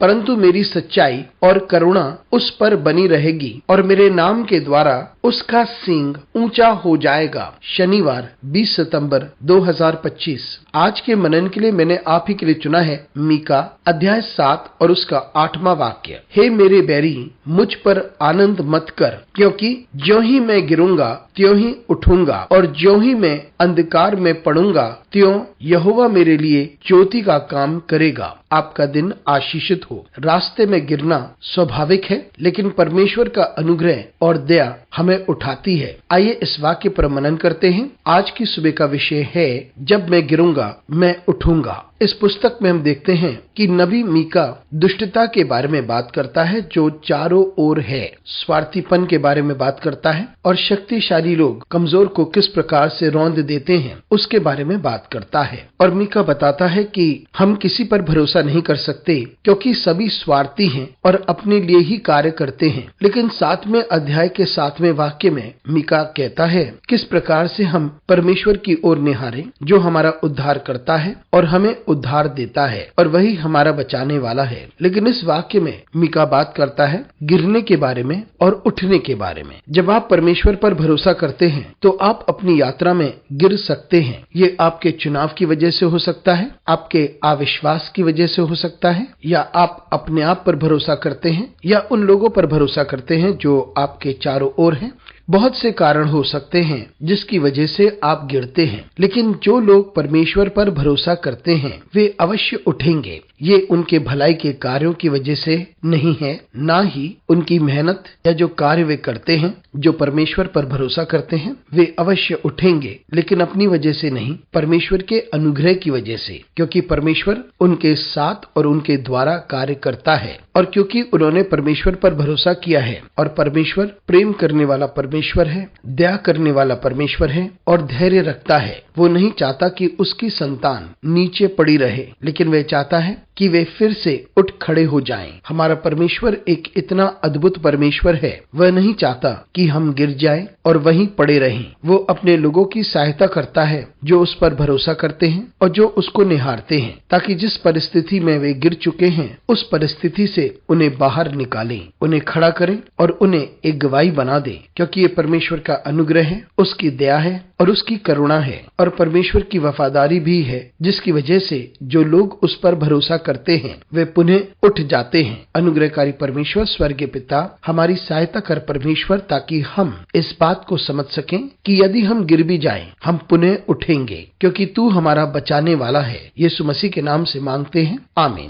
परंतु मेरी सच्चाई और करुणा उस पर बनी रहेगी और मेरे नाम के द्वारा उसका सींग ऊंचा हो जाएगा। शनिवार 20 सितंबर 2025। आज के मनन के लिए मैंने आप ही के लिए चुना है मीका अध्याय 7 और उसका 8वां वाक्य। हे मेरे बैरी, मुझ पर आनंद मत कर, क्योंकि ज्यों ही मैं गिरूंगा त्यों ही उठूंगा, और ज्यों ही मैं अंधकार में पड़ूंगा त्यों यहोवा मेरे लिए ज्योति का काम करेगा। आपका दिन आशीषित हो। रास्ते में गिरना स्वाभाविक है, लेकिन परमेश्वर का अनुग्रह और दया हमें उठाती है। आइए इस वाक्य पर मनन करते हैं। आज की सुबह का विषय है, जब मैं गिरूंगा मैं उठूंगा। इस पुस्तक में हम देखते हैं कि नबी मीका दुष्टता के बारे में बात करता है जो चारों ओर है, स्वार्थीपन के बारे में बात करता है और शक्तिशाली लोग कमजोर को किस प्रकार से रौंद देते हैं उसके बारे में बात करता है। और मीका बताता है कि हम किसी पर भरोसा नहीं कर सकते क्योंकि सभी स्वार्थी हैं और अपने लिए ही कार्य करते हैं। लेकिन 7वें अध्याय के 7वें वाक्य में मीका कहता है किस प्रकार से हम परमेश्वर की ओर निहारें जो हमारा उद्धार करता है और हमें उद्धार देता है और वही हमारा बचाने वाला है। लेकिन इस वाक्य में मीका बात करता है गिरने के बारे में और उठने के बारे में। जब आप परमेश्वर पर भरोसा करते हैं तो आप अपनी यात्रा में गिर सकते हैं। ये आपके चुनाव की वजह से हो सकता है, आपके अविश्वास की वजह से हो सकता है, या आप अपने आप पर भरोसा करते हैं या उन लोगों पर भरोसा करते हैं जो आपके चारों ओर हैं। बहुत से कारण हो सकते हैं जिसकी वजह से आप गिरते हैं, लेकिन जो लोग परमेश्वर पर भरोसा करते हैं वे अवश्य उठेंगे। ये उनके भलाई के कार्यों की वजह से नहीं है, ना ही उनकी मेहनत या जो कार्य वे करते हैं। जो परमेश्वर पर भरोसा करते हैं वे अवश्य उठेंगे, लेकिन अपनी वजह से नहीं, परमेश्वर के अनुग्रह की वजह से, क्योंकि परमेश्वर उनके साथ और उनके द्वारा कार्य करता है। और क्योंकि उन्होंने परमेश्वर पर भरोसा किया है, और परमेश्वर प्रेम करने वाला परमेश्वर है, दया करने वाला परमेश्वर है और धैर्य रखता है। वो नहीं चाहता कि उसकी संतान नीचे पड़ी रहे, लेकिन वह चाहता है कि वे फिर से उठ खड़े हो जाएं। हमारा परमेश्वर एक इतना अद्भुत परमेश्वर है, वह नहीं चाहता कि हम गिर जाएं और वहीं पड़े रहें। वो अपने लोगों की सहायता करता है जो उस पर भरोसा करते हैं और जो उसको निहारते हैं, ताकि जिस परिस्थिति में वे गिर चुके हैं उस परिस्थिति से उन्हें बाहर निकालें, उन्हें खड़ा करें और उन्हें एक गवाही बना दें। क्योंकि ये परमेश्वर का अनुग्रह है, उसकी दया है और उसकी करुणा है, और परमेश्वर की वफादारी भी है, जिसकी वजह से जो लोग उस पर भरोसा करते हैं वे पुनः उठ जाते हैं। अनुग्रहकारी परमेश्वर स्वर्गीय पिता, हमारी सहायता कर परमेश्वर, ताकि हम इस बात को समझ सकें कि यदि हम गिर भी जाएं हम पुनः उठेंगे, क्योंकि तू हमारा बचाने वाला है। यीशु मसीह के नाम से मांगते हैं, आमीन।